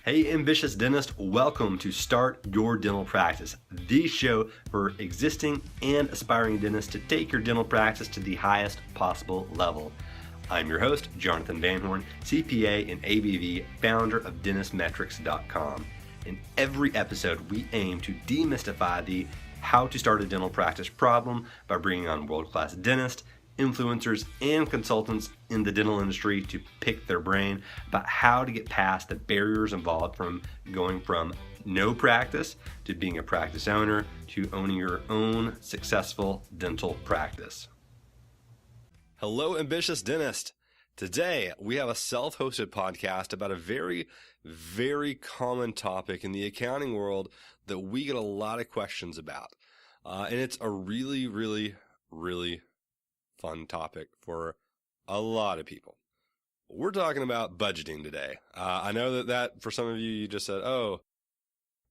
Hey, ambitious dentist, welcome to Start Your Dental Practice, the show for existing and aspiring dentists to take your dental practice to the highest possible level. I'm your host, Jonathan Van Horn, CPA and ABV, founder of DentistMetrics.com. In every episode, we aim to demystify the how to start a dental practice problem by bringing on world-class dentists, influencers, and consultants in the dental industry to pick their brain about how to get past the barriers involved from going from no practice to being a practice owner to owning your own successful dental practice. Hello, ambitious dentist. Today, we have a self-hosted podcast about a very, very common topic in the accounting world that we get a lot of questions about. And it's a really fun topic for a lot of people. We're talking about budgeting today. I know that for some of you, you just said, oh,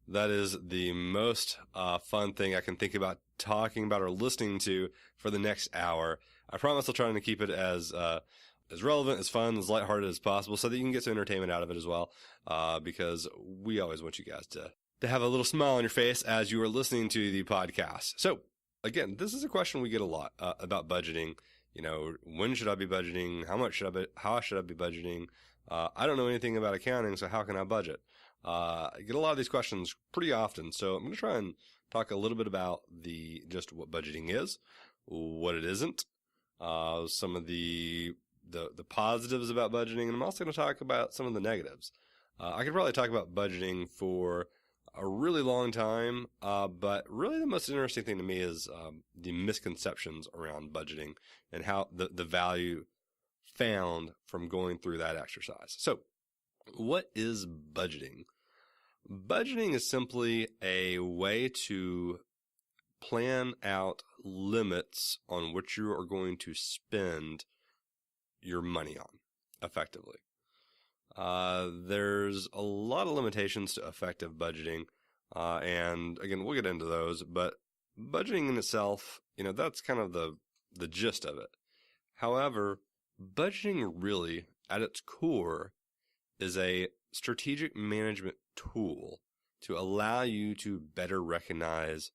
that is the most fun thing I can think about talking about or listening to for the next hour. I promise I'll try to keep it as relevant, as fun, as lighthearted as possible so that you can get some entertainment out of it as well, because we always want you guys to have a little smile on your face as you are listening to the podcast. So, again, this is a question we get a lot about budgeting. You know, when should I be budgeting? How should I be budgeting? I don't know anything about accounting, so how can I budget? I get a lot of these questions pretty often, so I'm going to try and talk a little bit about just what budgeting is, what it isn't, some of the positives about budgeting, and I'm also going to talk about some of the negatives. I could probably talk about budgeting for a really long time, but really the most interesting thing to me is the misconceptions around budgeting and how the value found from going through that exercise. So, what is budgeting? Budgeting is simply a way to plan out limits on what you are going to spend your money on, effectively. There's a lot of limitations to effective budgeting, and again, we'll get into those, but budgeting in itself, that's kind of the gist of it. However, budgeting really, at its core, is a strategic management tool to allow you to better recognize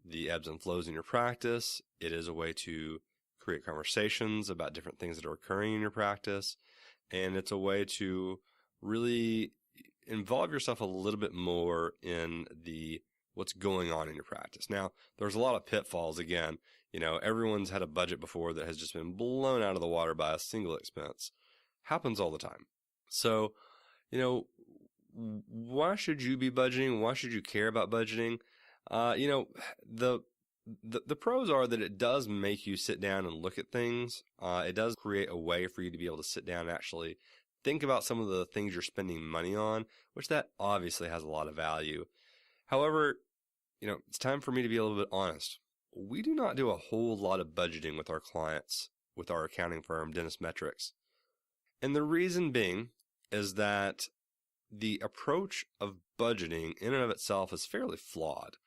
the ebbs and flows in your practice. It is a way to create conversations about different things that are occurring in your practice. And it's a way to really involve yourself a little bit more in what's going on in your practice. Now, there's a lot of pitfalls. Again, everyone's had a budget before that has just been blown out of the water by a single expense. Happens all the time. So, why should you be budgeting? Why should you care about budgeting? The pros are that it does make you sit down and look at things. It does create a way for you to be able to sit down and actually think about some of the things you're spending money on, which that obviously has a lot of value. However, it's time for me to be a little bit honest. We do not do a whole lot of budgeting with our clients, with our accounting firm, DentistMetrics. And the reason being is that the approach of budgeting in and of itself is fairly flawed.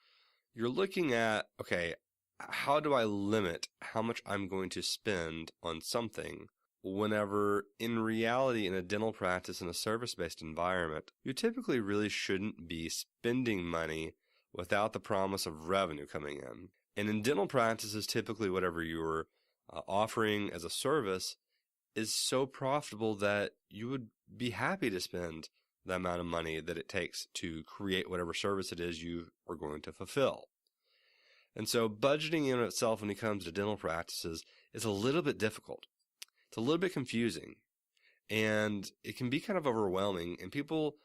You're looking at, okay, how do I limit how much I'm going to spend on something whenever in reality in a dental practice in a service-based environment, you typically really shouldn't be spending money without the promise of revenue coming in. And in dental practices, typically whatever you're offering as a service is so profitable that you would be happy to spend the amount of money that it takes to create whatever service it is you are going to fulfill. And so budgeting in itself when it comes to dental practices is a little bit difficult. It's a little bit confusing, and it can be kind of overwhelming, and people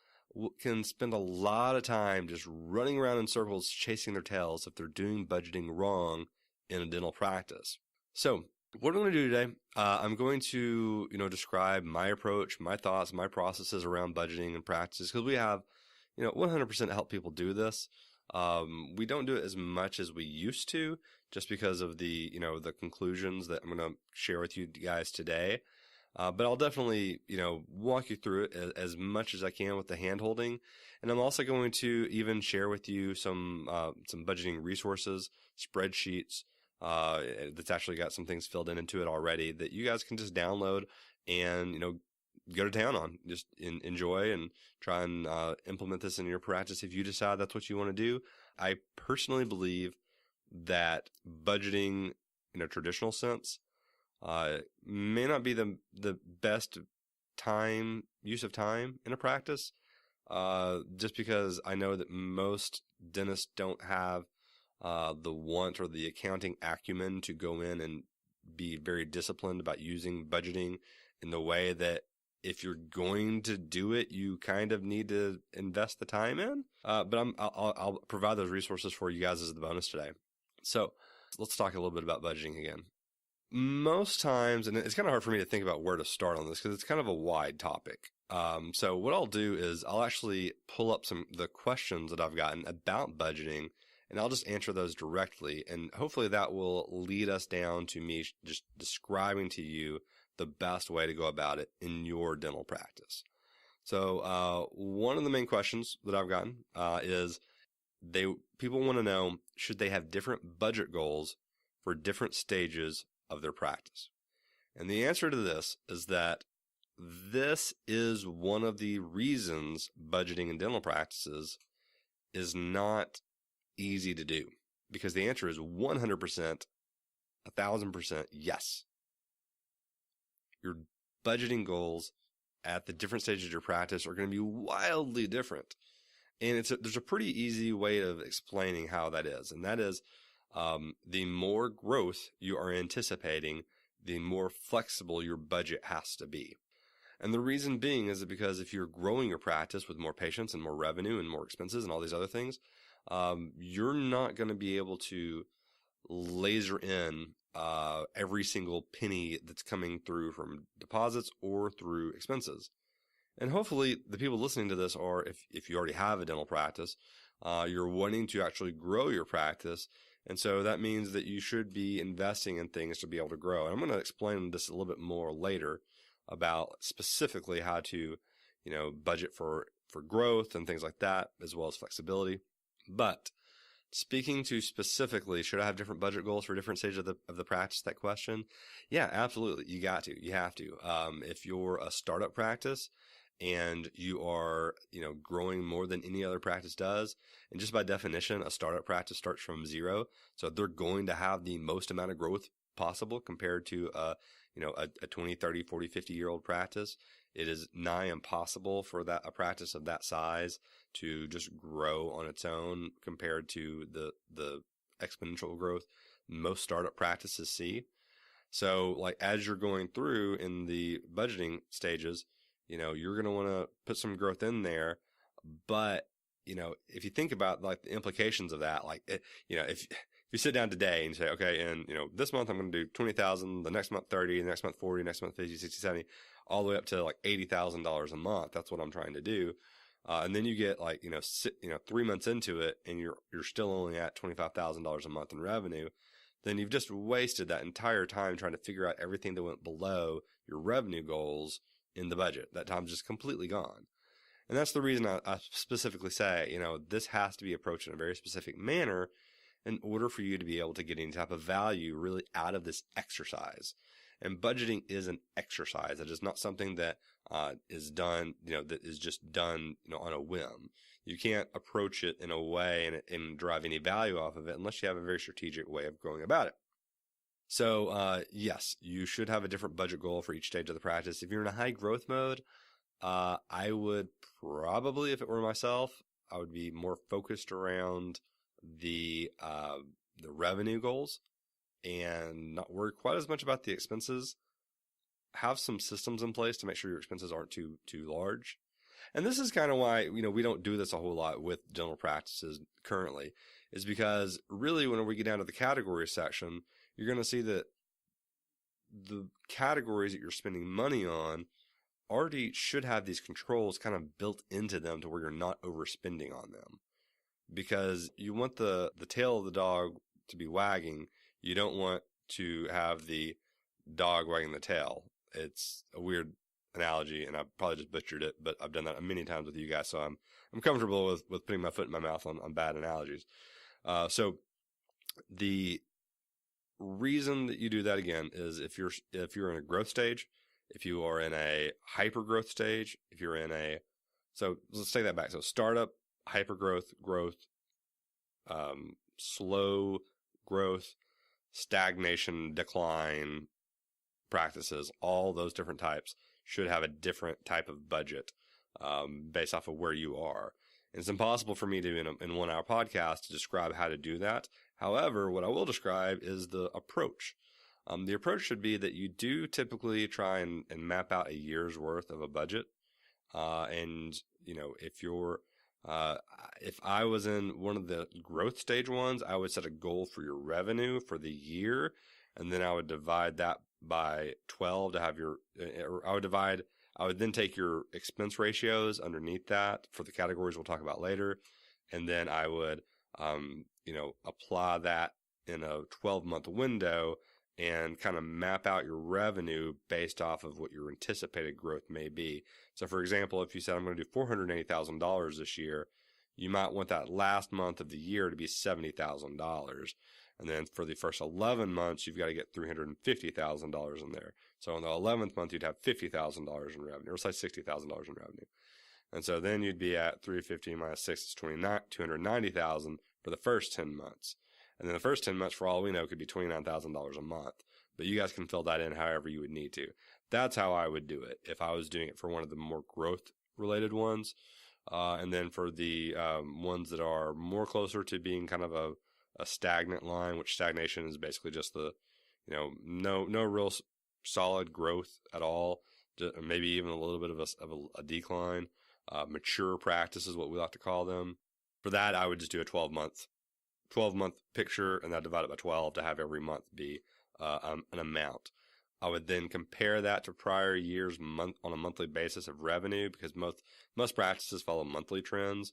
can spend a lot of time just running around in circles chasing their tails if they're doing budgeting wrong in a dental practice. So what I'm going to do today, I'm going to, describe my approach, my thoughts, my processes around budgeting and practices, because we have, 100% help people do this. We don't do it as much as we used to, just because of the conclusions that I'm going to share with you guys today. But I'll definitely, walk you through it as much as I can with the hand holding. And I'm also going to even share with you some budgeting resources, spreadsheets, that's actually got some things filled into it already that you guys can just download and, go to town on. Just enjoy and try and implement this in your practice if you decide that's what you want to do. I personally believe that budgeting in a traditional sense may not be the best use of time in a practice, just because I know that most dentists don't have the want or the accounting acumen to go in and be very disciplined about using budgeting in the way that if you're going to do it, you kind of need to invest the time in. But I'll provide those resources for you guys as the bonus today. So let's talk a little bit about budgeting again. Most times, and it's kind of hard for me to think about where to start on this because it's kind of a wide topic. So what I'll do is I'll actually pull up the questions that I've gotten about budgeting, and I'll just answer those directly. And hopefully that will lead us down to me just describing to you the best way to go about it in your dental practice. So one of the main questions that I've gotten is people want to know, should they have different budget goals for different stages of their practice? And the answer to this is that this is one of the reasons budgeting in dental practices is not easy to do, because the answer is 100%, 1,000% yes. Your budgeting goals at the different stages of your practice are going to be wildly different. And there's a pretty easy way of explaining how that is. And that is, the more growth you are anticipating, the more flexible your budget has to be. And the reason being is that because if you're growing your practice with more patients and more revenue and more expenses and all these other things, you're not going to be able to laser in every single penny that's coming through from deposits or through expenses. And hopefully the people listening to this are, if you already have a dental practice, you're wanting to actually grow your practice. And so that means that you should be investing in things to be able to grow. And I'm going to explain this a little bit more later about specifically how to, budget for growth and things like that, as well as flexibility. But speaking to specifically, should I have different budget goals for different stages of the practice? That question. Yeah, absolutely. You have to. If you're a startup practice and you are, growing more than any other practice does, and just by definition, a startup practice starts from zero. So they're going to have the most amount of growth possible compared to a 20, 30, 40, 50-year-old practice. It is nigh impossible for a practice of that size to just grow on its own compared to the exponential growth most startup practices see. So as you're going through in the budgeting stages, you're going to want to put some growth in there. But, if you think about the implications of that, if you sit down today and say, okay, and this month I'm going to do 20,000, the next month 30, the next month 40, next month 50, 60, 70, all the way up to $80,000 a month. That's what I'm trying to do. And then you get 3 months into it and you're still only at $25,000 a month in revenue. Then you've just wasted that entire time trying to figure out everything that went below your revenue goals in the budget. That time's just completely gone. And that's the reason I specifically say, this has to be approached in a very specific manner in order for you to be able to get any type of value really out of this exercise. And budgeting is an exercise. It is not something that is done, that is just done, on a whim. You can't approach it in a way and drive any value off of it unless you have a very strategic way of going about it. So, yes, you should have a different budget goal for each stage of the practice. If you're in a high growth mode, I would probably, if it were myself, I would be more focused around the revenue goals and not worry quite as much about the expenses. Have some systems in place to make sure your expenses aren't too large. And this is kind of why, we don't do this a whole lot with dental practices currently, is because really when we get down to the category section, you're going to see that the categories that you're spending money on already should have these controls kind of built into them to where you're not overspending on them. Because you want the tail of the dog to be wagging. You don't want to have the dog wagging the tail. It's a weird analogy, and I probably just butchered it, but I've done that many times with you guys, so I'm comfortable with putting my foot in my mouth on bad analogies. So the reason that you do that again is if you're in a growth stage, if you are in a hyper growth stage, if you're in a, so let's take that back. So startup, hyper growth, slow growth, stagnation, decline practices, all those different types should have a different type of budget based off of where you are. And it's impossible for me to, in 1 hour podcast, to describe how to do that. However, what I will describe is the approach. The approach should be that you do typically try and map out a year's worth of a budget. And, if I was in one of the growth stage ones, I would set a goal for your revenue for the year. And then I would divide that by 12 to have I would then take your expense ratios underneath that for the categories we'll talk about later. And then I would, apply that in a 12-month window and kind of map out your revenue based off of what your anticipated growth may be. So for example, if you said I'm going to do $480,000 this year, you might want that last month of the year to be $70,000. And then for the first 11 months, you've got to get $350,000 in there. So in the 11th month, you'd have $50,000 in revenue, or say $60,000 in revenue. And so then you'd be at 350 minus 6 is 290,000 for the first 10 months. And then the first 10 months, for all we know, could be $29,000 a month. But you guys can fill that in however you would need to. That's how I would do it if I was doing it for one of the more growth-related ones. And then for the ones that are more closer to being kind of a stagnant line, which stagnation is basically just the, no real solid growth at all, maybe even a little bit of a decline. Mature practice is what we like to call them. For that, I would just do a 12-month picture, and that divide it by 12 to have every month be an amount. I would then compare that to prior years on a monthly basis of revenue, because most practices follow monthly trends.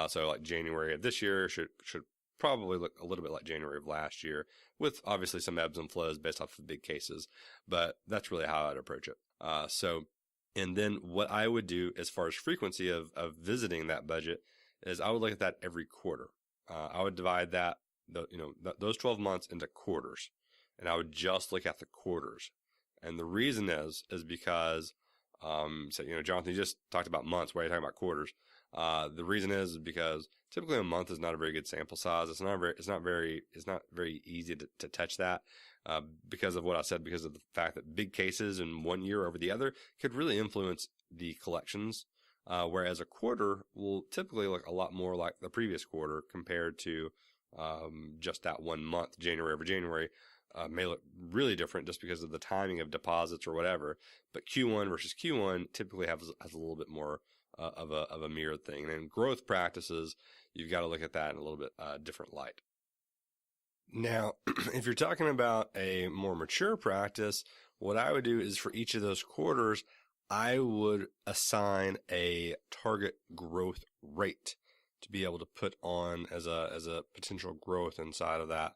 So like January of this year should probably look a little bit like January of last year, with obviously some ebbs and flows based off of big cases. But that's really how I'd approach it. And then what I would do as far as frequency of visiting that budget is I would look at that every quarter. I would divide those 12 months into quarters, and I would just look at the quarters. And the reason is because, Jonathan, you just talked about months. Why are you talking about quarters? The reason is because typically a month is not a very good sample size. It's not very easy to touch that, because of what I said, because of the fact that big cases in one year over the other could really influence the collections. Whereas a quarter will typically look a lot more like the previous quarter compared to, just that 1 month. January over January, may look really different just because of the timing of deposits or whatever. But Q1 versus Q1 typically has a little bit more of a mirrored thing. And in growth practices, you've got to look at that in a little bit different light. Now, if you're talking about a more mature practice, what I would do is for each of those quarters, I would assign a target growth rate to be able to put on as a potential growth inside of that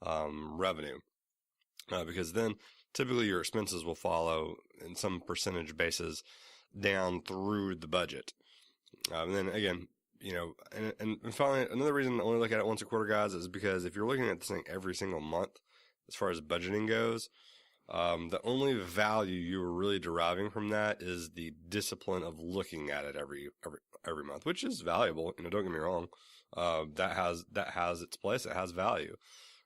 revenue. Because then typically your expenses will follow in some percentage basis down through the budget. And then again, and finally, another reason I only look at it once a quarter, guys, is because if you're looking at this thing every single month, as far as budgeting goes, the only value you're really deriving from that is the discipline of looking at it every month, which is valuable. Don't get me wrong. That has its place. It has value.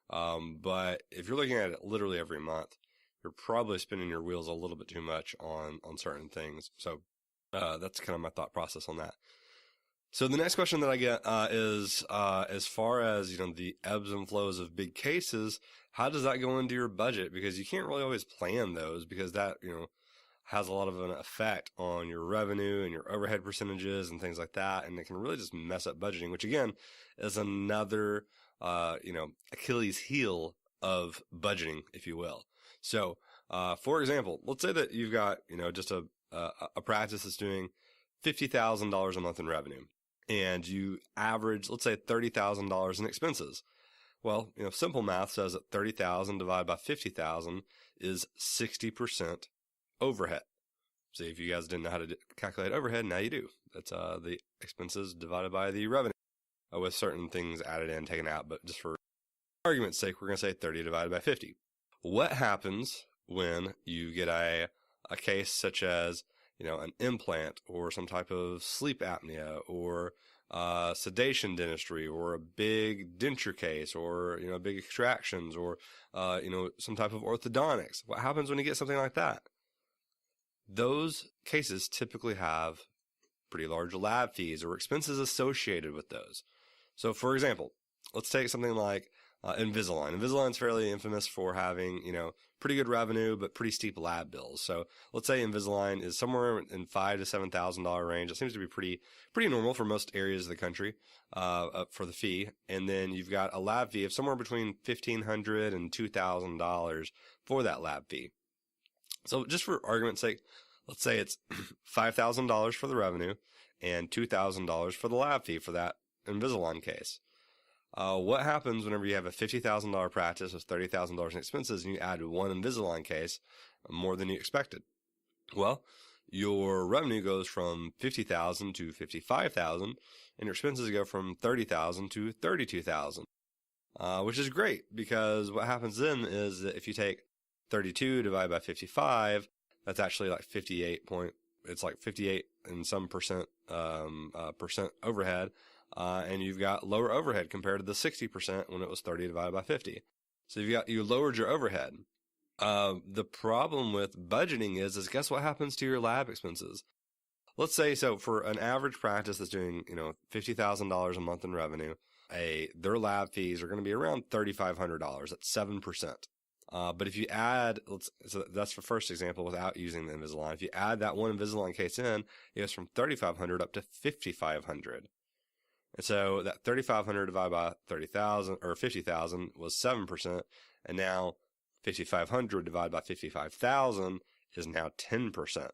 But if you're looking at it literally every month, you're probably spinning your wheels a little bit too much on certain things. So, that's kind of my thought process on that. So the next question that I get, is, as far as, the ebbs and flows of big cases, how does that go into your budget? Because you can't really always plan those, because that, has a lot of an effect on your revenue and your overhead percentages and things like that. And it can really just mess up budgeting, which again is another, Achilles heel of budgeting, if you will. So, for example, let's say that you've got, just a practice that's doing $50,000 a month in revenue, and you average, let's say, $30,000 in expenses. Well, simple math says that 30,000 divided by 50,000 is 60% overhead. See, if you guys didn't know how to calculate overhead, now you do. That's the expenses divided by the revenue, with certain things added in, taken out. But just for argument's sake, we're going to say 30 divided by 50. What happens when you get a a case such as, an implant or some type of sleep apnea or sedation dentistry or a big denture case or, big extractions or, some type of orthodontics. What happens when you get something like that? Those cases typically have pretty large lab fees or expenses associated with those. So, for example, let's take something like Invisalign. Invisalign's fairly infamous for having, pretty good revenue, but pretty steep lab bills. So let's say Invisalign is somewhere in $5,000 to $7,000 range. It seems to be pretty normal for most areas of the country for the fee. And then you've got a lab fee of somewhere between $1,500 and $2,000 for that lab fee. So just for argument's sake, let's say it's $5,000 for the revenue and $2,000 for the lab fee for that Invisalign case. What happens whenever you have a $50,000 practice with $30,000 in expenses and you add one Invisalign case more than you expected? Well, your revenue goes from $50,000 to $55,000 and your expenses go from $30,000 to $32,000, which is great because what happens then is that if you take 32 divided by 55, that's actually like 58 and some percent overhead. And you've got lower overhead compared to the 60% when it was 30 divided by 50. So you lowered your overhead. The problem with budgeting is guess what happens to your lab expenses? Let's say, so for an average practice that's doing, $50,000 a month in revenue, their lab fees are going to be around $3,500. That's 7%. But if you add, so that's the first example without using the Invisalign. If you add that one Invisalign case in, it goes from $3,500 up to $5,500. And so that $3,500 divided by 30,000 or 50,000 was 7%. And now 5,500 divided by 55,000 is now 10%.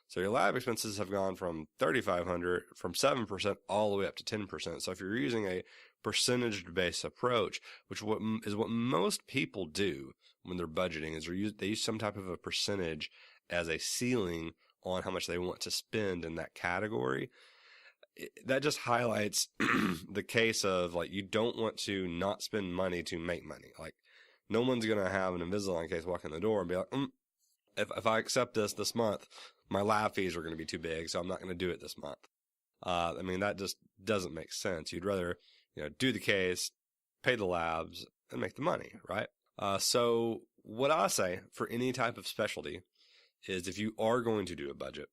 So your lab expenses have gone from 3,500 from 7% all the way up to 10%. So if you're using a percentage-based approach, which is what most people do when they're budgeting, is they use some type of a percentage as a ceiling on how much they want to spend in that category. That just highlights the case of like, you don't want to not spend money to make money. Like, no one's going to have an Invisalign case walk in the door and be like, if I accept this month, my lab fees are going to be too big, so I'm not going to do it this month. That just doesn't make sense. You'd rather, do the case, pay the labs, and make the money, right? So what I say for any type of specialty is if you are going to do a budget,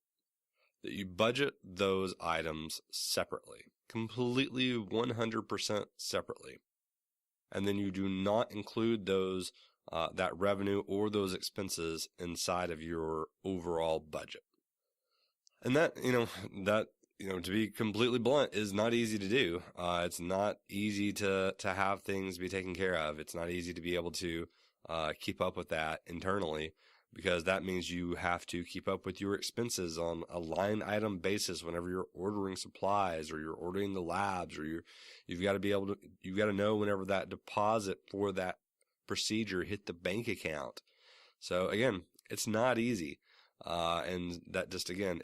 that you budget those items separately, completely 100% separately. And then you do not include those, that revenue or those expenses inside of your overall budget. And that, to be completely blunt, is not easy to do. It's not easy to have things be taken care of. It's not easy to be able to keep up with that internally, because that means you have to keep up with your expenses on a line item basis whenever you're ordering supplies or you're ordering the labs, or you've got to know whenever that deposit for that procedure hit the bank account. So again, it's not easy. And that just, again,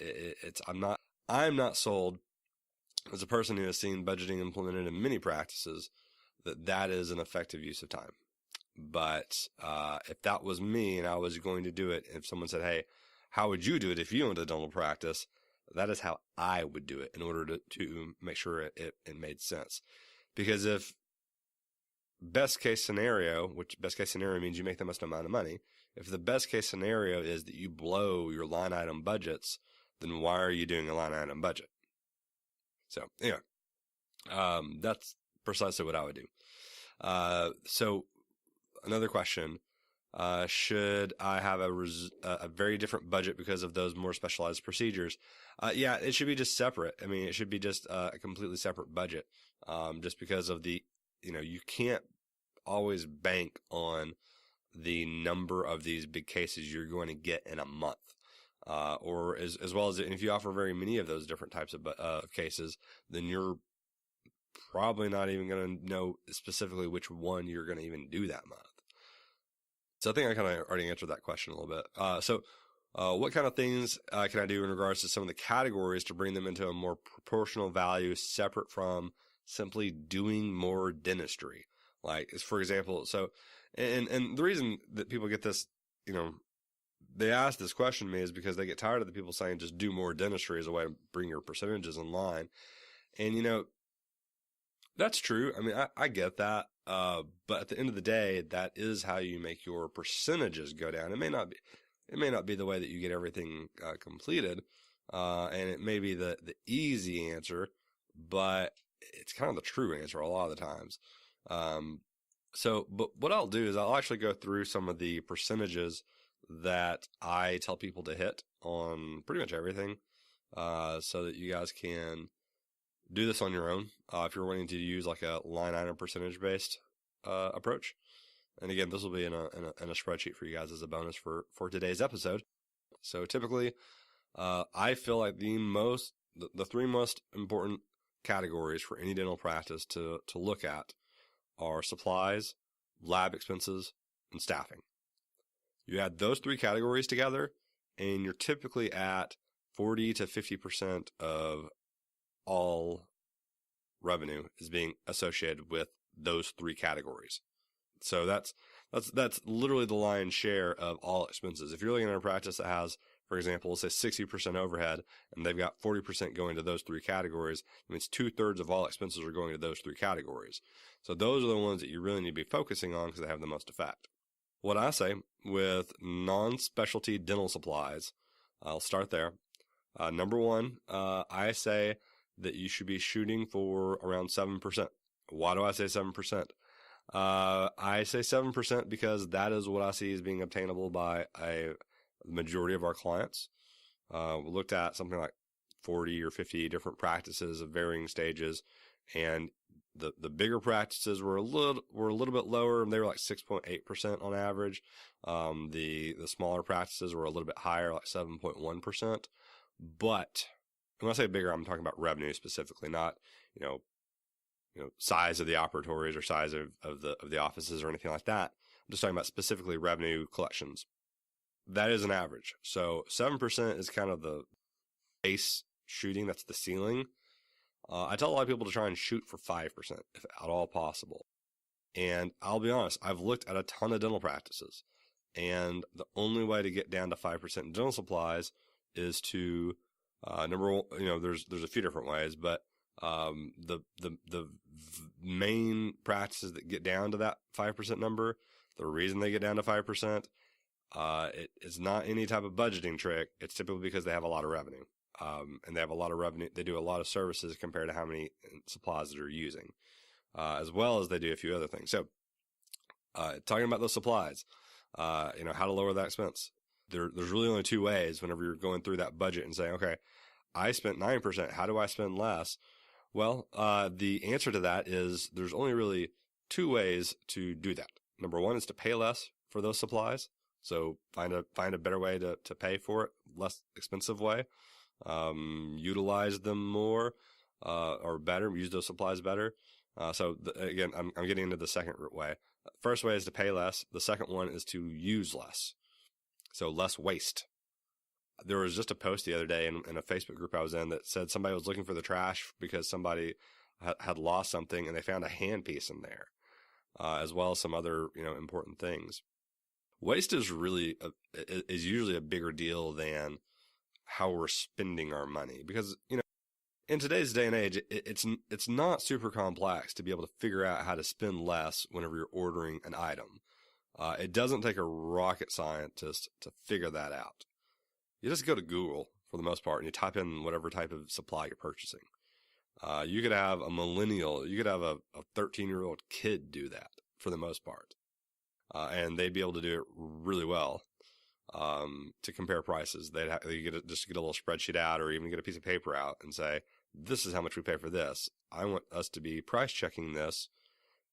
I'm not sold, as a person who has seen budgeting implemented in many practices, that is an effective use of time. But if that was me and I was going to do it, if someone said, hey, how would you do it if you owned a dental practice? That is how I would do it in order to make sure it made sense. Because if best case scenario, which best case scenario means you make the most amount of money, if the best case scenario is that you blow your line item budgets, then why are you doing a line item budget? So anyway, that's precisely what I would do. So another question, should I have a very different budget because of those more specialized procedures? Yeah, it should be just separate. It should be just a completely separate budget, just because of you can't always bank on the number of these big cases you're going to get in a month. Or as well as if you offer very many of those different types of cases, then you're probably not even going to know specifically which one you're going to even do that month. So I think I kind of already answered that question a little bit. So what kind of things can I do in regards to some of the categories to bring them into a more proportional value separate from simply doing more dentistry? Like, for example, so, and the reason that people get this, they ask this question to me is because they get tired of the people saying just do more dentistry as a way to bring your percentages in line. And, that's true. I mean, I get that. But at the end of the day, that is how you make your percentages go down. It may not be the way that you get everything completed. And it may be the easy answer, but it's kind of the true answer a lot of the times. But what I'll do is I'll actually go through some of the percentages that I tell people to hit on pretty much everything, so that you guys can do this on your own, if you're wanting to use like a line item percentage based, approach. And again, this will be in a spreadsheet for you guys as a bonus for today's episode. So typically, I feel like the three most important categories for any dental practice to look at are supplies, lab expenses, and staffing. You add those three categories together, and you're typically at 40 to 50% of all revenue is being associated with those three categories. So that's literally the lion's share of all expenses. If you're looking at a practice that has, for example, let's say 60% overhead, and they've got 40% going to those three categories, it means 2/3 of all expenses are going to those three categories. So those are the ones that you really need to be focusing on because they have the most effect. What I say with non-specialty dental supplies, I'll start there. Number one, I say that you should be shooting for around 7%. Why do I say 7%? I say 7% because that is what I see as being obtainable by a majority of our clients. We looked at something like 40 or 50 different practices of varying stages, and the bigger practices were a little bit lower, and they were like 6.8% on average. The smaller practices were a little bit higher, like 7.1%. But when I say bigger, I'm talking about revenue specifically, not size of the operatories or size of the offices or anything like that. I'm just talking about specifically revenue collections. That is an average. So 7% is kind of the base shooting. That's the ceiling. I tell a lot of people to try and shoot for 5%, if at all possible. And I'll be honest, I've looked at a ton of dental practices, and the only way to get down to 5% in dental supplies is to, number one, there's a few different ways, but the main practices that get down to that 5% number, the reason they get down to 5%, it's not any type of budgeting trick. It's typically because they have a lot of revenue. And they have a lot of revenue. They do a lot of services compared to how many supplies that they're using, as well as they do a few other things. So, talking about those supplies, how to lower that expense. There's really only two ways whenever you're going through that budget and saying, okay, I spent 9%. How do I spend less? Well, the answer to that is there's only really two ways to do that. Number one is to pay less for those supplies. So find a better way to pay for it, less expensive way. Utilize them more, or better, use those supplies better. Again, I'm getting into the second way. First way is to pay less. The second one is to use less. So less waste. There was just a post the other day in a Facebook group I was in that said somebody was looking for the trash because somebody had lost something, and they found a handpiece in there, as well as some other, important things. Waste is usually a bigger deal than how we're spending our money, because, in today's day and age, it's not super complex to be able to figure out how to spend less whenever you're ordering an item. It doesn't take a rocket scientist to figure that out. You just go to Google for the most part, and you type in whatever type of supply you're purchasing. You could have a millennial, you could have a 13-year-old kid do that for the most part. And they'd be able to do it really well. To compare prices, they'd just get a little spreadsheet out, or even get a piece of paper out and say, this is how much we pay for this. I want us to be price checking this,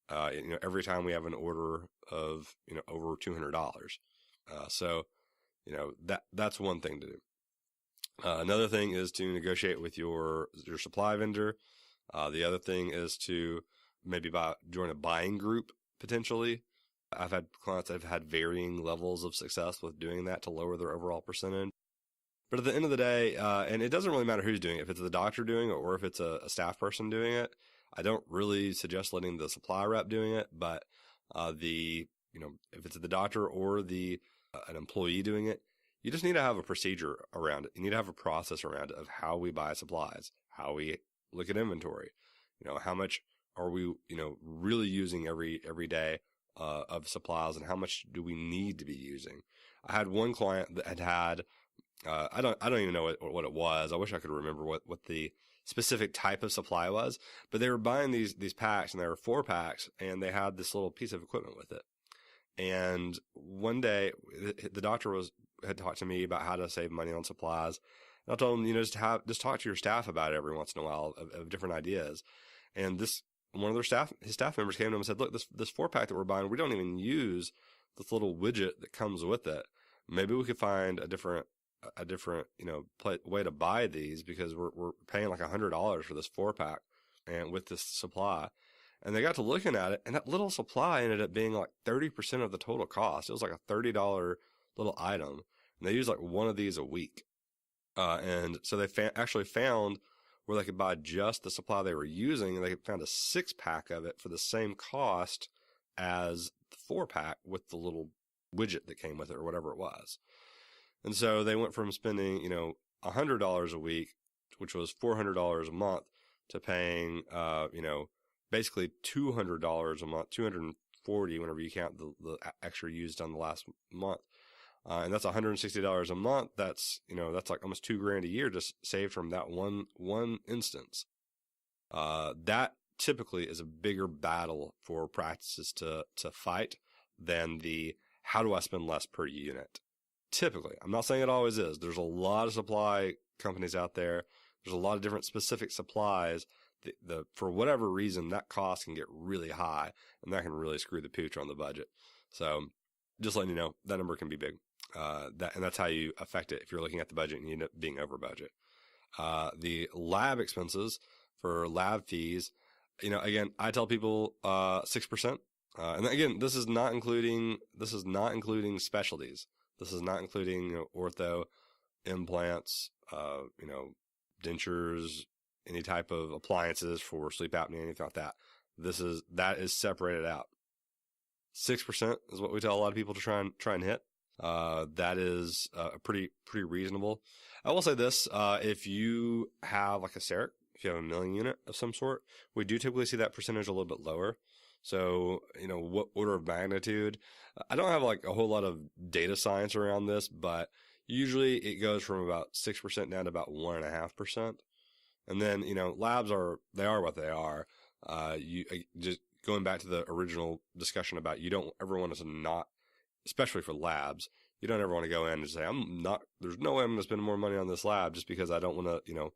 every time we have an order of, over $200. That's one thing to do. Another thing is to negotiate with your supply vendor. The other thing is to maybe join a buying group potentially. I've had clients that have had varying levels of success with doing that to lower their overall percentage. But at the end of the day, and it doesn't really matter who's doing it, if it's the doctor doing it or if it's a staff person doing it, I don't really suggest letting the supply rep doing it. But if it's the doctor or an employee doing it, you just need to have a procedure around it. You need to have a process around it of how we buy supplies, how we look at inventory. How much are we, really using every day of supplies, and how much do we need to be using? I had one client that had I don't even know what it was. I wish I could remember what the specific type of supply was, but they were buying these packs, and they were 4 packs, and they had this little piece of equipment with it. And one day the doctor had talked to me about how to save money on supplies. And I told him, just talk to your staff about it every once in a while of different ideas. And one of his staff members came to him and said, look, this 4-pack that we're buying, we don't even use this little widget that comes with it. Maybe we could find a different way to buy these, because we're paying like $100 for this 4-pack and with this supply. And they got to looking at it, and that little supply ended up being like 30% of the total cost. It was like a $30 little item, and they used like one of these a week. And so they actually found where they could buy just the supply they were using, and they found a 6-pack of it for the same cost as the 4-pack with the little widget that came with it, or whatever it was. And so they went from spending, $100 a week, which was $400 a month, to paying, basically $200 a month, $240 whenever you count the extra used on the last month. And that's $160 a month. That's like almost $2,000 a year just saved from that one instance. That typically is a bigger battle for practices to fight than the how do I spend less per unit. Typically, I'm not saying it always is. There's a lot of supply companies out there. There's a lot of different specific supplies. For whatever reason, that cost can get really high, and that can really screw the pooch on the budget. So just letting you know, that number can be big. And that's how you affect it if you're looking at the budget and you end up being over budget. The lab expenses for lab fees, again, I tell people 6%. And again, this is not including specialties. This is not including ortho, implants, dentures, any type of appliances for sleep apnea, anything like that. That is separated out. 6% is what we tell a lot of people to try and hit. That is pretty reasonable. I will say this: if you have like a CEREC, if you have a milling unit of some sort, we do typically see that percentage a little bit lower. So, what order of magnitude? I don't have like a whole lot of data science around this, but usually it goes from about 6% down to about 1.5%. And then, labs are what they are. You just going back to the original discussion about, you don't ever want to not, especially for labs, you don't ever want to go in and say, there's no way I'm going to spend more money on this lab just because I don't want to,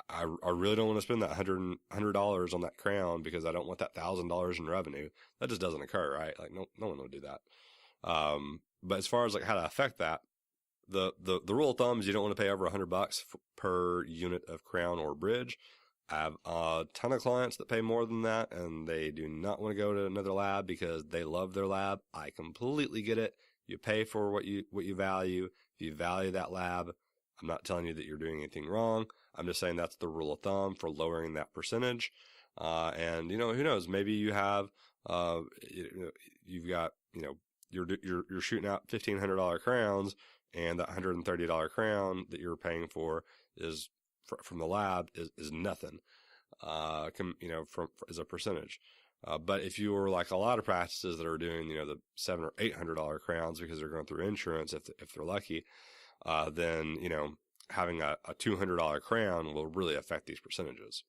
I really don't want to spend that $100 on that crown because I don't want that $1,000 in revenue. That just doesn't occur, right? Like no one would do that. But as far as like how to affect that, the rule of thumb is you don't want to pay over $100 per unit of crown or bridge. I have a ton of clients that pay more than that, and they do not want to go to another lab because they love their lab. I completely get it. You pay for what you value. If you value that lab, I'm not telling you that you're doing anything wrong. I'm just saying that's the rule of thumb for lowering that percentage. And who knows? Maybe you have, you've got, you're shooting out $1,500 crowns, and that $130 crown that you're paying for is from the lab is nothing, as a percentage. But if you were like a lot of practices that are doing, the $700 or $800 crowns because they're going through insurance, if they're lucky, then, having a $200 crown will really affect these percentages.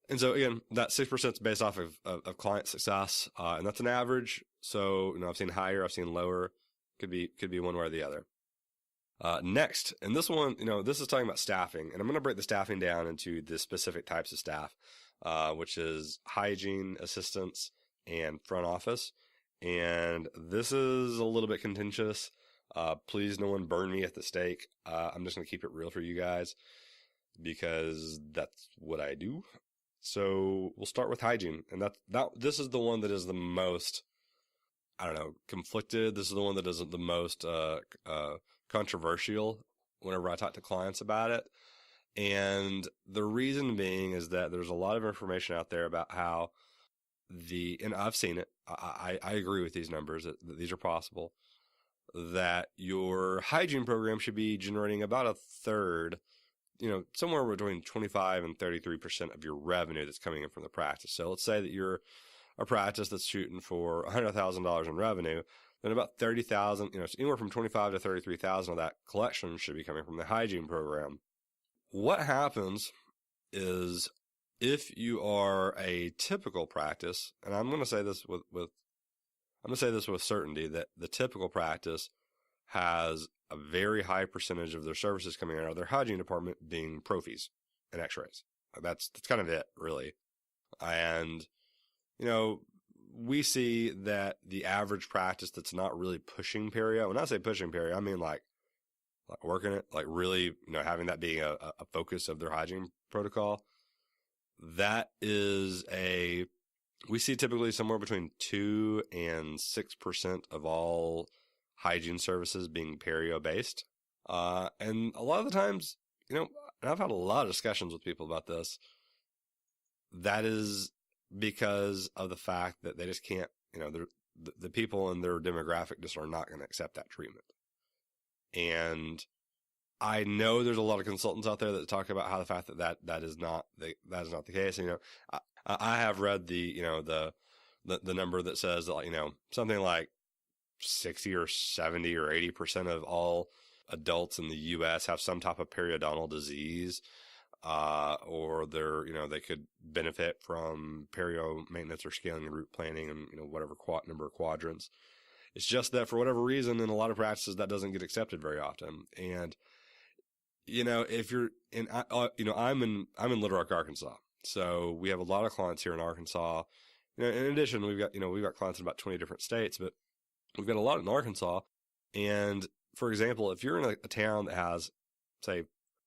And so again, that 6% is based off of client success. And that's an average. So, I've seen higher, I've seen lower, could be one way or the other. Next, and this one, this is talking about staffing, and I'm going to break the staffing down into the specific types of staff, which is hygiene assistants and front office. And this is a little bit contentious. Please no one burn me at the stake. I'm just going to keep it real for you guys because that's what I do. So we'll start with hygiene. And this is the one that is the most, conflicted. This is the one that is the most, controversial whenever I talk to clients about it. And the reason being is that there's a lot of information out there about how and I've seen it. I agree with these numbers that these are possible. that your hygiene program should be generating about a third, somewhere between 25 and 33% of your revenue that's coming in from the practice. So let's say that you're a practice that's shooting for $100,000 in revenue, then about 30,000, so anywhere from 25 to 33,000 of that collection should be coming from the hygiene program. What happens is if you are a typical practice, and I'm going to say this with certainty, that the typical practice has a very high percentage of their services coming out of their hygiene department being prophies and x-rays. That's kind of it, really. And, we see that the average practice that's not really pushing perio, when I say pushing perio, I mean like working it, like really, having that being a focus of their hygiene protocol. That is we see typically somewhere between 2 and 6% of all hygiene services being perio based. And a lot of the times, and I've had a lot of discussions with people about this. That is because of the fact that they just can't, the people in their demographic just are not going to accept that treatment. And I know there's a lot of consultants out there that talk about how the fact that is not the case. I have read the number that says that, something like 60 or 70 or 80% of all adults in the U.S. have some type of periodontal disease, or they could benefit from perio maintenance or scaling and root planning and, whatever number of quadrants. It's just that for whatever reason, in a lot of practices, that doesn't get accepted very often. And, if you're in, I'm in Little Rock, Arkansas. So we have a lot of clients here in Arkansas. In addition, we've got clients in about 20 different states, but we've got a lot in Arkansas. And for example, if you're in a town that has, say,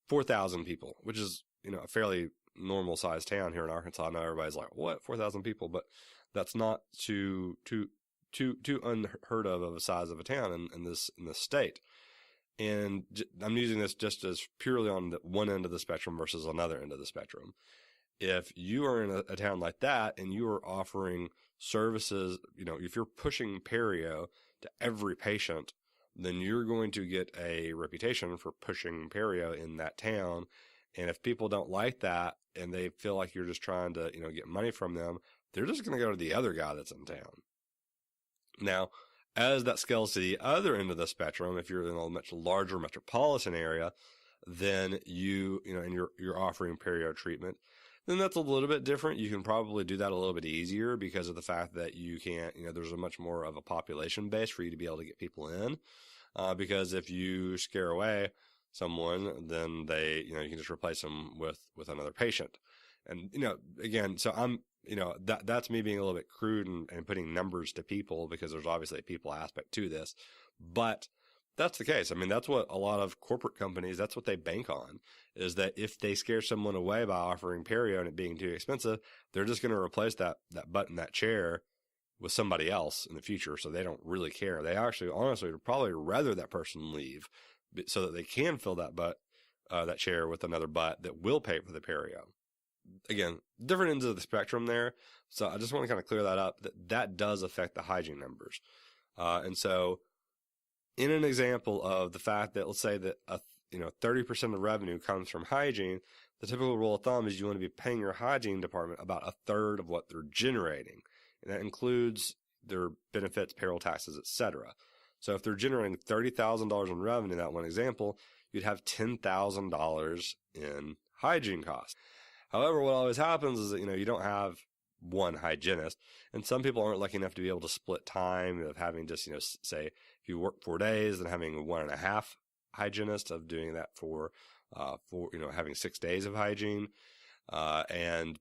4,000 people, which is, a fairly normal sized town here in Arkansas. Now everybody's like, what, 4,000 people? But that's not too unheard of a size of a town in this state. And I'm using this just as purely on the one end of the spectrum versus another end of the spectrum. If you are in a town like that and you are offering services, if you're pushing perio to every patient, then you're going to get a reputation for pushing perio in that town. And if people don't like that and they feel like you're just trying to, get money from them, they're just going to go to the other guy that's in town. Now, as that scales to the other end of the spectrum, if you're in a much larger metropolitan area, then and you're offering perio treatment, then that's a little bit different. You can probably do that a little bit easier because of the fact that you can't, there's a much more of a population base for you to be able to get people in. Because if you scare away someone, then they, you can just replace them with another patient. And, again, so I'm, that's me being a little bit crude and putting numbers to people because there's obviously a people aspect to this, but that's the case. I mean, that's what a lot of corporate companies, that's what they bank on, is that if they scare someone away by offering perio and it being too expensive, they're just going to replace that butt in that chair with somebody else in the future. So they don't really care. They actually, honestly, would probably rather that person leave so that they can fill that chair with another butt that will pay for the perio. Again, different ends of the spectrum there. So I just want to kind of clear that up, that does affect the hygiene numbers. And so in an example of the fact that, let's say that 30% of revenue comes from hygiene, the typical rule of thumb is you want to be paying your hygiene department about a third of what they're generating. And that includes their benefits, payroll taxes, etc. So if they're generating $30,000 in revenue, that one example, you'd have $10,000 in hygiene costs. However, what always happens is that, you don't have one hygienist, and some people aren't lucky enough to be able to split time of having just, say if you work 4 days and having 1.5 hygienists of doing that for having 6 days of hygiene. And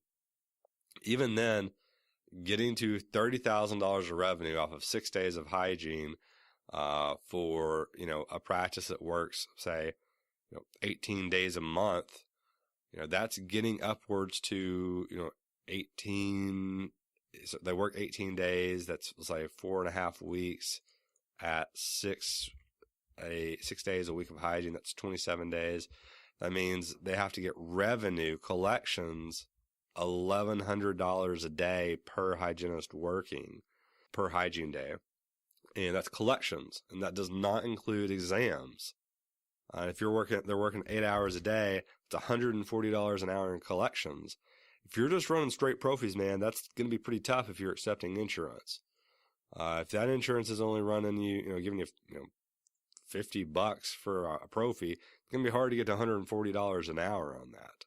even then, getting to $30,000 of revenue off of 6 days of hygiene, for, a practice that works, say, 18 days a month, that's getting upwards to, 18, so they work 18 days. That's, let's say, 4.5 weeks at 6 days a week of hygiene. That's 27 days. That means they have to get revenue collections, $1,100 a day per hygienist working per hygiene day. And that's collections. And that does not include exams. If they're working 8 hours a day, it's $140 an hour in collections. If you're just running straight profies, man, that's going to be pretty tough if you're accepting insurance. If that insurance is only running you, giving you, $50 for a prophy, it's going to be hard to get to $140 an hour on that.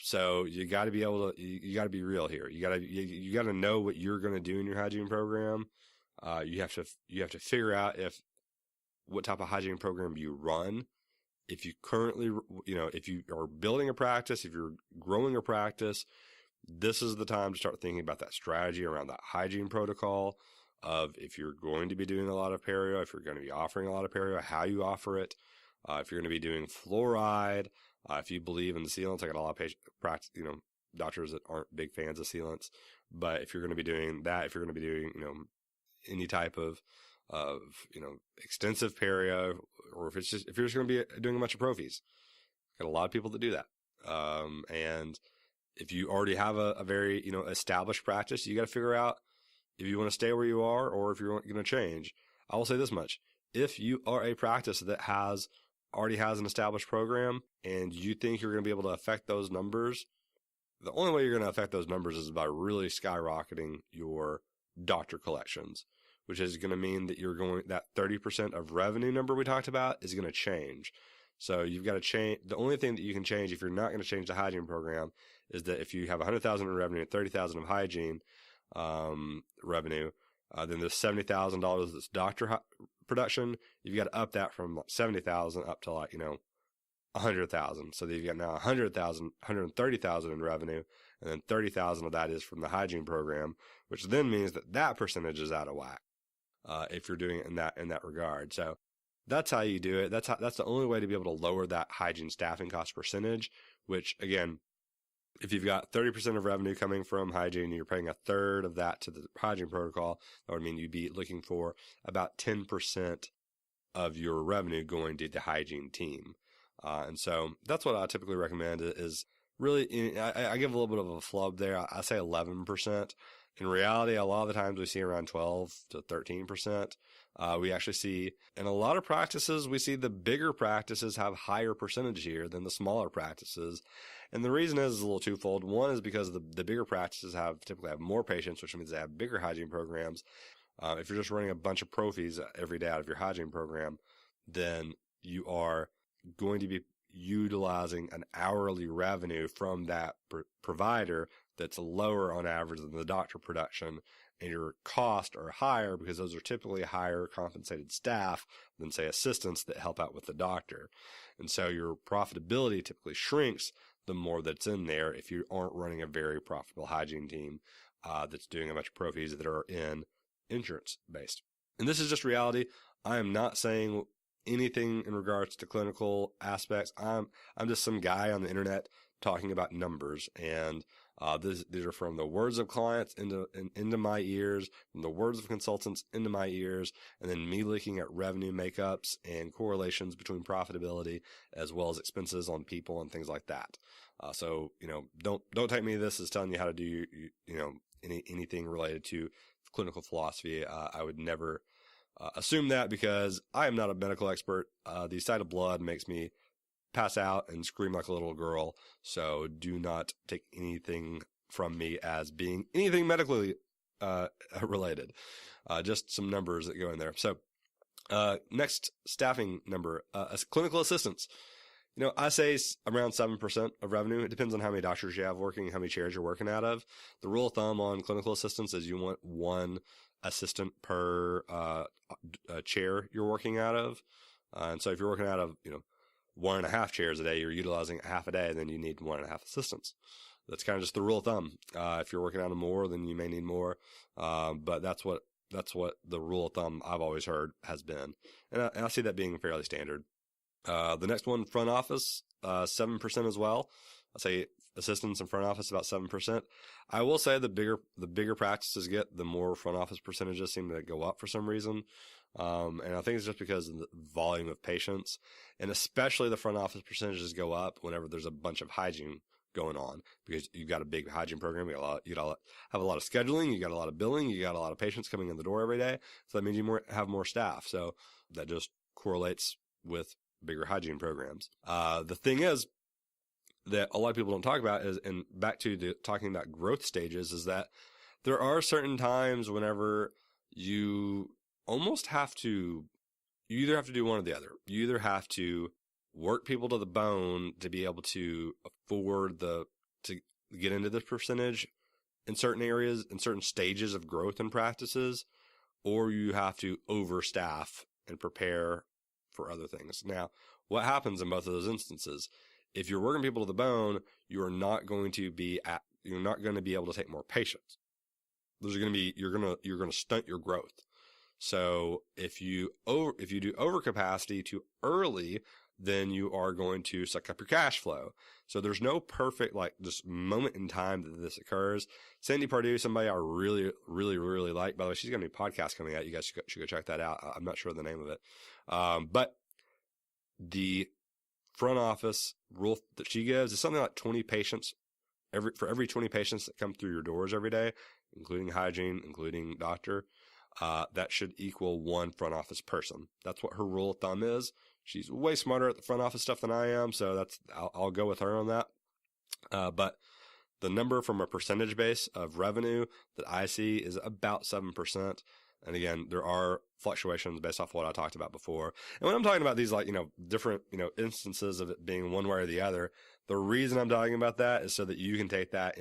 So you got to be able to, you got to be real here. You got to know what you're going to do in your hygiene program. You have to figure out what type of hygiene program you run. If you currently, if you are building a practice, if you're growing a practice, this is the time to start thinking about that strategy around that hygiene protocol of if you're going to be doing a lot of perio, if you're going to be offering a lot of perio, how you offer it, if you're going to be doing fluoride, if you believe in the sealants. I got a lot of doctors that aren't big fans of sealants, but if you're going to be doing that, if you're going to be doing, any type of extensive perio, or if you're just going to be doing a bunch of profies, got a lot of people that do that. And if you already have a very, established practice, you got to figure out if you want to stay where you are or if you're going to change. I will say this much. If you are a practice that already has an established program and you think you're going to be able to affect those numbers, the only way you're going to affect those numbers is by really skyrocketing your doctor collections, which is going to mean that that 30% of revenue number we talked about is going to change. So you've got to change. The only thing that you can change if you're not going to change the hygiene program is that if you have $100,000 in revenue and $30,000 of hygiene revenue, then there's $70,000 that's doctor production. You've got to up that from $70,000 up to $100,000. So that you've got now $130,000 in revenue, and then $30,000 of that is from the hygiene program, which then means that percentage is out of whack. If you're doing it in that regard. So that's how you do it. That's the only way to be able to lower that hygiene staffing cost percentage, which again, if you've got 30% of revenue coming from hygiene and you're paying a third of that to the hygiene protocol, that would mean you'd be looking for about 10% of your revenue going to the hygiene team. And so that's what I typically recommend is really, I give a little bit of a flub there. I say 11%. In reality, a lot of the times we see around 12 to 13%. We actually see, in a lot of practices, we see the bigger practices have higher percentage here than the smaller practices. And the reason is a little twofold. One is because the bigger practices typically have more patients, which means they have bigger hygiene programs. If you're just running a bunch of profies every day out of your hygiene program, then you are going to be utilizing an hourly revenue from that provider that's lower on average than the doctor production, and your costs are higher because those are typically higher compensated staff than, say, assistants that help out with the doctor. And so your profitability typically shrinks the more that's in there if you aren't running a very profitable hygiene team that's doing a bunch of profies that are in insurance based. And this is just reality. I am not saying anything in regards to clinical aspects. I'm just some guy on the internet talking about numbers, and these are from the words of clients into my ears, from the words of consultants into my ears, and then me looking at revenue makeups and correlations between profitability as well as expenses on people and things like that. So don't take me this as telling you how to do anything related to clinical philosophy. I would never assume that, because I am not a medical expert. The sight of blood makes me pass out and scream like a little girl. So do not take anything from me as being anything medically related. Just some numbers that go in there. So next staffing number, clinical assistants. I say around 7% of revenue. It depends on how many doctors you have working, how many chairs you're working out of. The rule of thumb on clinical assistants is you want one assistant per chair you're working out of. And so if you're working out of, 1.5 chairs a day, you're utilizing half a day, then you need 1.5 assistants. That's kind of just the rule of thumb. If you're working out of more, then you may need more. But that's what the rule of thumb I've always heard has been. And I see that being fairly standard. The next one, front office, 7% as well. I say assistants in front office about 7%. I will say the bigger practices get, the more front office percentages seem to go up for some reason. And I think it's just because of the volume of patients, and especially the front office percentages go up whenever there's a bunch of hygiene going on because you've got a big hygiene program. You have a lot of scheduling. You got a lot of billing. You got a lot of patients coming in the door every day. So that means you have more staff. So that just correlates with bigger hygiene programs. The thing is that a lot of people don't talk about is, and back to talking about growth stages, is that there are certain times whenever you almost you either have to do one or the other. You either have to work people to the bone to be able to afford to get into this percentage in certain areas, in certain stages of growth and practices, or you have to overstaff and prepare for other things. Now, what happens in both of those instances? If you're working people to the bone, you're not going to be able to take more patients. You're going to stunt your growth. So if you do overcapacity too early, then you are going to suck up your cash flow. So there's no perfect, just moment in time that this occurs. Sandy Pardue, somebody I really, really, really like. By the way, she's got a new podcast coming out. You guys should go check that out. I'm not sure of the name of it. But the front office rule that she gives is something like 20 patients for every 20 patients that come through your doors every day, including hygiene, including doctor, that should equal one front office person. That's what her rule of thumb is. She's way smarter at the front office stuff than I am, so I'll go with her on that. But the number from a percentage base of revenue that I see is about 7%. And again, there are fluctuations based off what I talked about before. And when I'm talking about these different, instances of it being one way or the other, the reason I'm talking about that is so that you can take that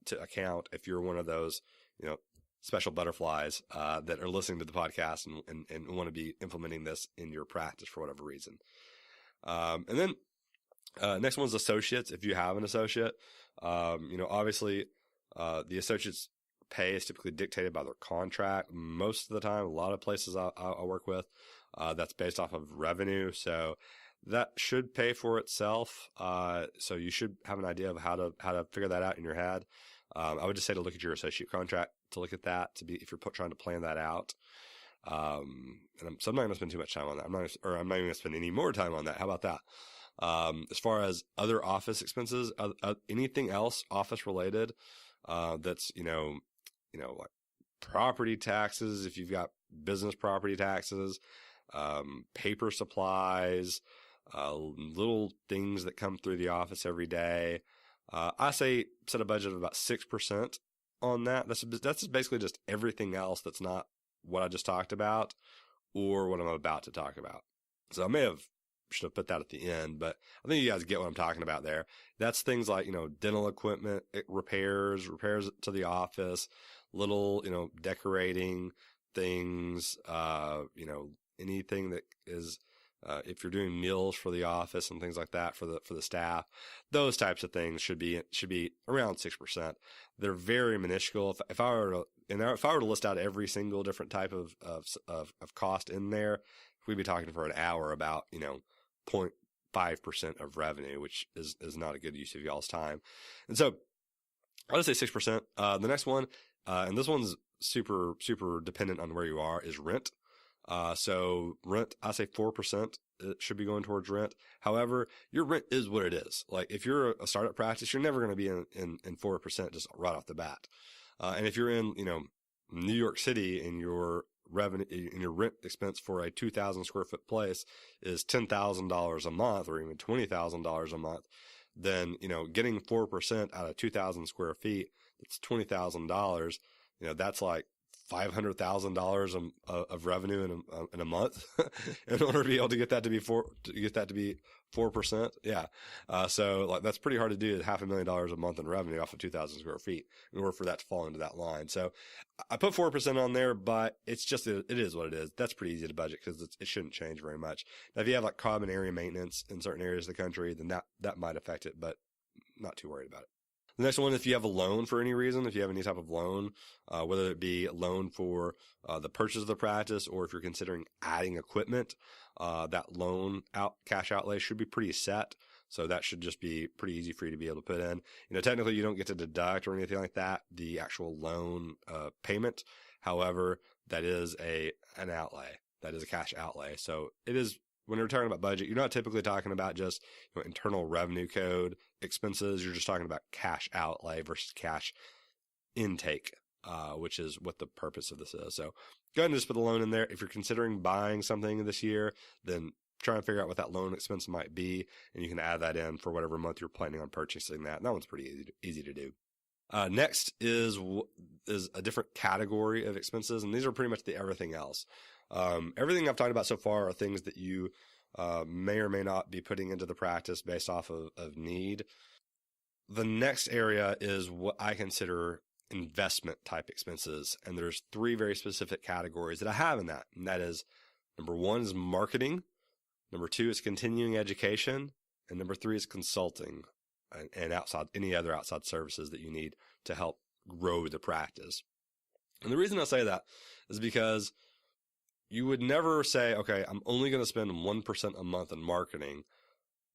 to account if you're one of those, special butterflies that are listening to the podcast and want to be implementing this in your practice for whatever reason. And then next one's associates. If you have an associate, obviously the associate's pay is typically dictated by their contract. Most of the time, a lot of places I work with, that's based off of revenue. So that should pay for itself. So you should have an idea of how to figure that out in your head. I would just say to look at your associate contract, to look at that, if you're trying to plan that out. So I'm not going to spend too much time on that. I'm not even going to spend any more time on that. How about that? As far as other office expenses, anything else office related, that's, like property taxes, if you've got business property taxes, paper supplies, little things that come through the office every day. I say set a budget of about 6% on that. That's basically just everything else that's not what I just talked about or what I'm about to talk about. So I should have put that at the end, but I think you guys get what I'm talking about there. That's things like, dental equipment, repairs to the office, little, decorating things, anything that is, if you're doing meals for the office and things like that for the staff, those types of things should be around 6%. They're very minuscule. If I were to list out every single different type of cost in there, we'd be talking for an hour about 0.5% of revenue, which is not a good use of y'all's time. And so I would say 6%. The next one, and this one's super super dependent on where you are, is rent. So rent, I say 4% it should be going towards rent. However, your rent is what it is. Like if you're a startup practice, you're never going to be in 4% just right off the bat. And if you're in, New York City and your revenue and your rent expense for a 2,000 square foot place is $10,000 a month or even $20,000 a month, then, getting 4% out of 2,000 square feet, it's $20,000. That's like $500,000 of revenue in a month in order to be able to get that to be 4%. Yeah. So that's pretty hard to do. $500,000 a month in revenue off of 2,000 square feet in order for that to fall into that line. So I put 4% on there, but it is what it is. That's pretty easy to budget because it shouldn't change very much. Now, if you have like common area maintenance in certain areas of the country, then that might affect it, but not too worried about it. The next one, if you have a loan for any reason, if you have any type of loan, whether it be a loan for the purchase of the practice or if you're considering adding equipment, that loan cash outlay should be pretty set. So that should just be pretty easy for you to be able to put in. Technically you don't get to deduct or anything like that, the actual loan payment. However, that is an outlay. That is a cash outlay. So it is when you're talking about budget, you're not typically talking about just internal revenue code expenses. You're just talking about cash outlay versus cash intake, which is what the purpose of this is. So go ahead and just put the loan in there. If you're considering buying something this year, then try and figure out what that loan expense might be, and you can add that in for whatever month you're planning on purchasing that. And that one's pretty easy to do. Next is a different category of expenses, and these are pretty much the everything else. Everything I've talked about so far are things that you may or may not be putting into the practice based off of need. The next area is what I consider investment type expenses, and there's 3 very specific categories that I have in that. And that is, number 1 is marketing, number 2 is continuing education, and number 3 is consulting and any other outside services that you need to help grow the practice. And the reason I say that is because you would never say, okay, I'm only going to spend 1% a month in marketing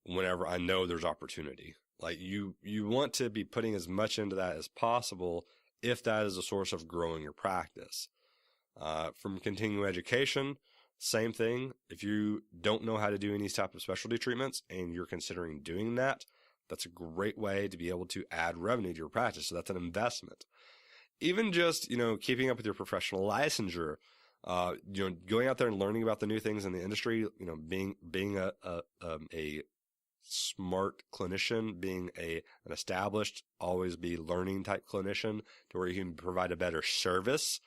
whenever I know there's opportunity. Like you want to be putting as much into that as possible if that is a source of growing your practice. From continuing education, same thing. If you don't know how to do any type of specialty treatments and you're considering doing that, that's a great way to be able to add revenue to your practice. So that's an investment. Even just, keeping up with your professional licensure, going out there and learning about the new things in the industry, being a smart clinician, being an established, always be learning type clinician to where you can provide a better service.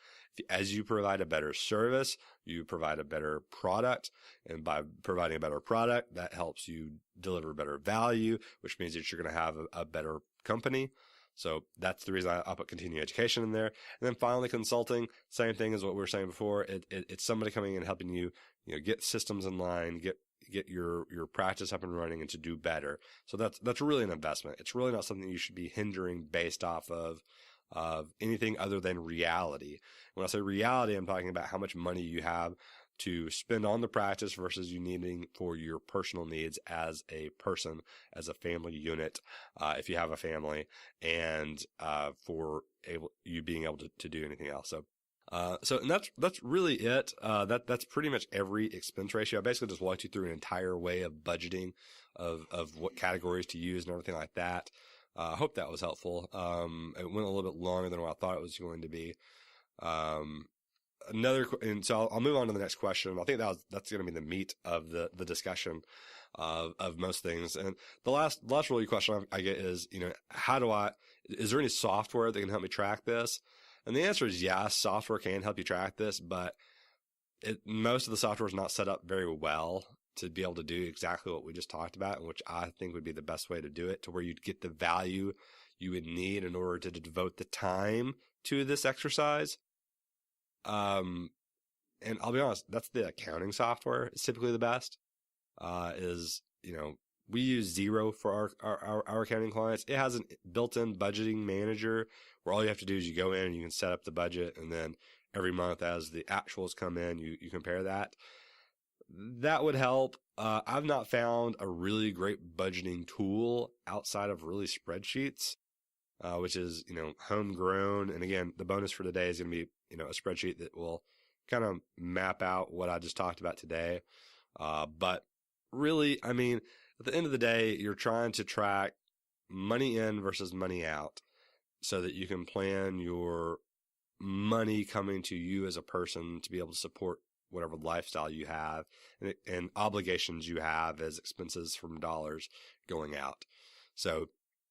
As you provide a better service, you provide a better product. And by providing a better product, that helps you deliver better value, which means that you're going to have a better company. So that's the reason I put continuing education in there. And then finally, consulting, same thing as what we were saying before. It's somebody coming in and helping you, get systems in line, get your practice up and running and to do better. So that's really an investment. It's really not something you should be hindering based off of anything other than reality. When I say reality, I'm talking about how much money you have to spend on the practice versus you needing for your personal needs as a person, as a family unit, if you have a family, and for you being able to do anything else. So that's really it. That's pretty much every expense ratio. I basically just walked you through an entire way of budgeting of what categories to use and everything like that. I hope that was helpful. It went a little bit longer than what I thought it was going to be. And so I'll move on to the next question. I think that's going to be the meat of the discussion of most things. And the last really question I get is, is there any software that can help me track this? And the answer is yes, software can help you track this, but most of the software is not set up very well to be able to do exactly what we just talked about, and which I think would be the best way to do it, to where you'd get the value you would need in order to devote the time to this exercise. And I'll be honest, that's the accounting software. It's typically the best. We use Xero for our accounting clients. It has a built-in budgeting manager where all you have to do is you go in and you can set up the budget, and then every month as the actuals come in, you compare that. That would help. I've not found a really great budgeting tool outside of really spreadsheets, which is, homegrown. And again, the bonus for today is going to be, a spreadsheet that will kind of map out what I just talked about today. But really, at the end of the day, you're trying to track money in versus money out so that you can plan your money coming to you as a person to be able to support whatever lifestyle you have and obligations you have as expenses from dollars going out. So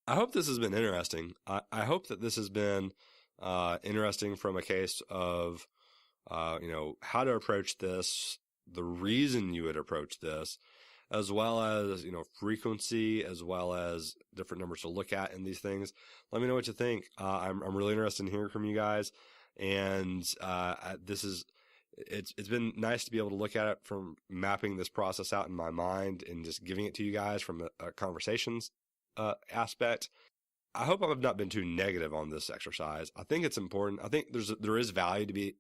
I hope this has been interesting. I hope that this has been interesting from a case of, how to approach this, the reason you would approach this, as well as, frequency, as well as different numbers to look at in these things. Let me know what you think. I'm really interested in hearing from you guys. And it's been nice to be able to look at it from mapping this process out in my mind and just giving it to you guys from a conversations aspect. I hope I've not been too negative on this exercise. I think it's important. I think there is value to be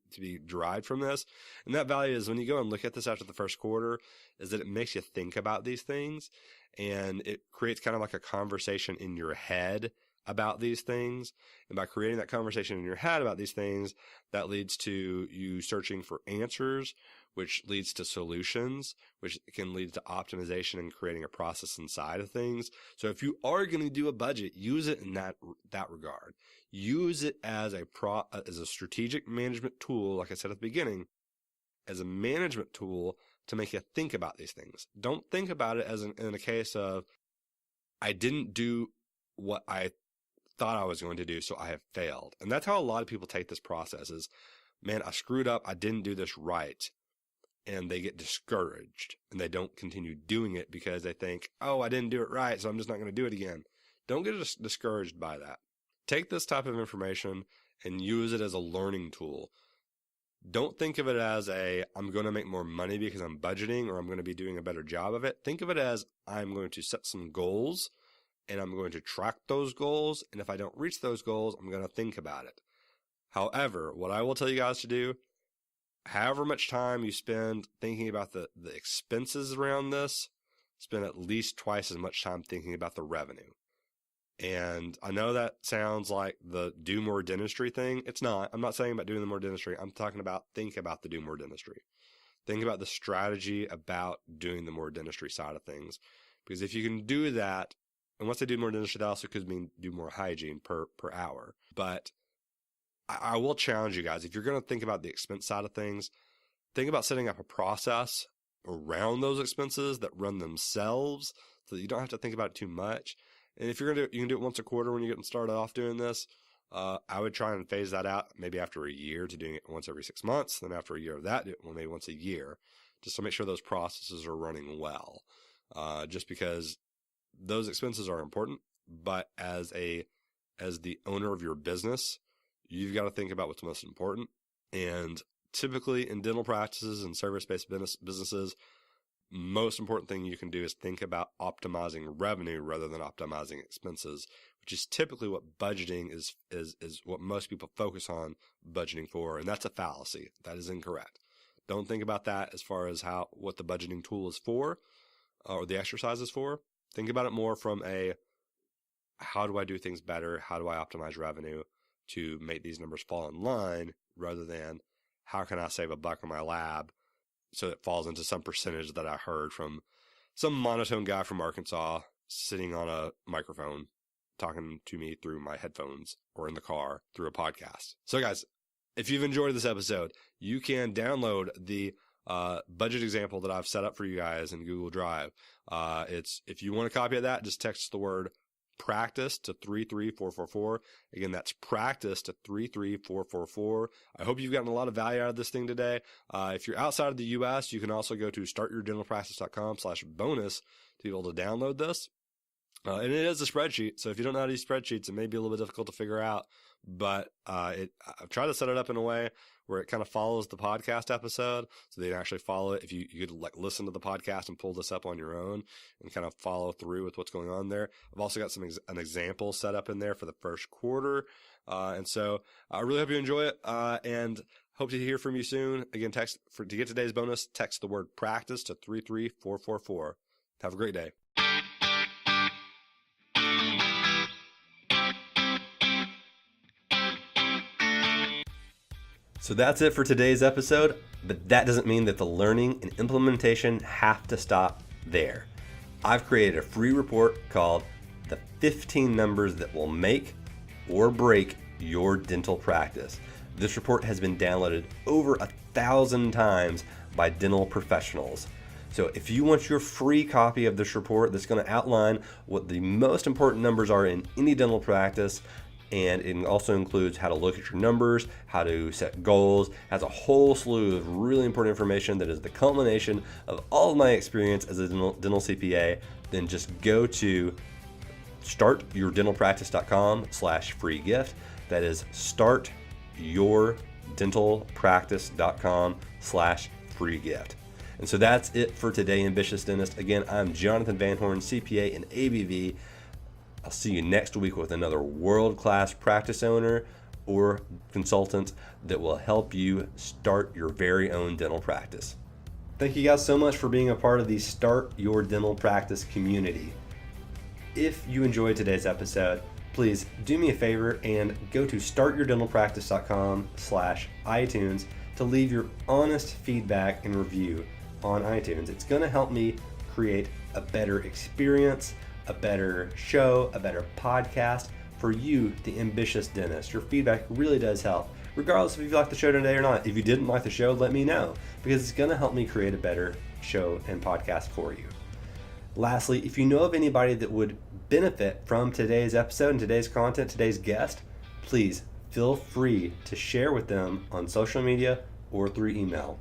derived from this. And that value is when you go and look at this after the first quarter, is that it makes you think about these things, and it creates kind of like a conversation in your head about these things. And by creating that conversation in your head about these things, that leads to you searching for answers, which leads to solutions, which can lead to optimization and creating a process inside of things. So if you are going to do a budget, use it in that regard. Use it as a strategic management tool, like I said at the beginning, as a management tool to make you think about these things. Don't think about it as in a case of, I didn't do what I thought I was going to do, so I have failed. And that's how a lot of people take this process is, man, I screwed up. I didn't do this right. And they get discouraged and they don't continue doing it because they think, oh, I didn't do it right, so I'm just not going to do it again. Don't get discouraged by that. Take this type of information and use it as a learning tool. Don't think of it as I'm going to make more money because I'm budgeting or I'm going to be doing a better job of it. Think of it as I'm going to set some goals and I'm going to track those goals. And if I don't reach those goals, I'm going to think about it. However, what I will tell you guys to do, however much time you spend thinking about the expenses around this, spend at least twice as much time thinking about the revenue. And I know that sounds like the do more dentistry thing. It's not. I'm not saying about doing the more dentistry. I'm talking about think about the do more dentistry. Think about the strategy about doing the more dentistry side of things. Because if you can do that, and once I do more dentistry, that also could mean do more hygiene per hour. But I will challenge you guys. If you're going to think about the expense side of things, think about setting up a process around those expenses that run themselves so that you don't have to think about it too much. And if you're going to you can do it once a quarter when you're getting started off doing this. I would try and phase that out maybe after a year to doing it once every 6 months. Then after a year of that, do it maybe once a year, just to make sure those processes are running well. Just because those expenses are important, but as the owner of your business, you've got to think about what's most important. And typically in dental practices and service-based businesses, most important thing you can do is think about optimizing revenue rather than optimizing expenses, which is typically what budgeting is what most people focus on budgeting for. And that's a fallacy. That is incorrect. Don't think about that as far as what the budgeting tool is for or the exercise is for. Think about it more from how do I do things better? How do I optimize revenue to make these numbers fall in line rather than how can I save $1 on my lab so it falls into some percentage that I heard from some monotone guy from Arkansas sitting on a microphone talking to me through my headphones or in the car through a podcast. So guys, if you've enjoyed this episode, you can download the budget example that I've set up for you guys in Google Drive. If you want a copy of that, just text the word practice to 33444. Again, that's practice to 33444. I hope you've gotten a lot of value out of this thing today. If you're outside of the US, you can also go to startyourdentalpractice.com/bonus to be able to download this. And it is a spreadsheet. So if you don't know how to use spreadsheets, it may be a little bit difficult to figure out, but I've tried to set it up in a way where it kind of follows the podcast episode. So they actually follow it. If you could like listen to the podcast and pull this up on your own and kind of follow through with what's going on there. I've also got an example set up in there for the first quarter. And so I really hope you enjoy it. And hope to hear from you soon. Again, to get today's bonus, text the word practice to 33444. Have a great day. So that's it for today's episode, but that doesn't mean that the learning and implementation have to stop there. I've created a free report called The 15 Numbers That Will Make or Break Your Dental Practice. This report has been downloaded over 1,000 times by dental professionals. So if you want your free copy of this report that's going to outline what the most important numbers are in any dental practice, and it also includes how to look at your numbers, how to set goals, has a whole slew of really important information that is the culmination of all of my experience as a dental CPA, then just go to startyourdentalpractice.com/free gift. That is startyourdentalpractice.com/free gift. And so that's it for today, Ambitious Dentist. Again, I'm Jonathan Van Horn, CPA and ABV. I'll see you next week with another world-class practice owner or consultant that will help you start your very own dental practice. Thank you guys so much for being a part of the Start Your Dental Practice community. If you enjoyed today's episode, please do me a favor and go to startyourdentalpractice.com/iTunes to leave your honest feedback and review on iTunes. It's going to help me create a better experience, a better show, a better podcast for you, the ambitious dentist. Your feedback really does help, regardless if you like the show today or not. If you didn't like the show, let me know, because it's going to help me create a better show and podcast for you. Lastly, if you know of anybody that would benefit from today's episode and today's content, today's guest, please feel free to share with them on social media or through email.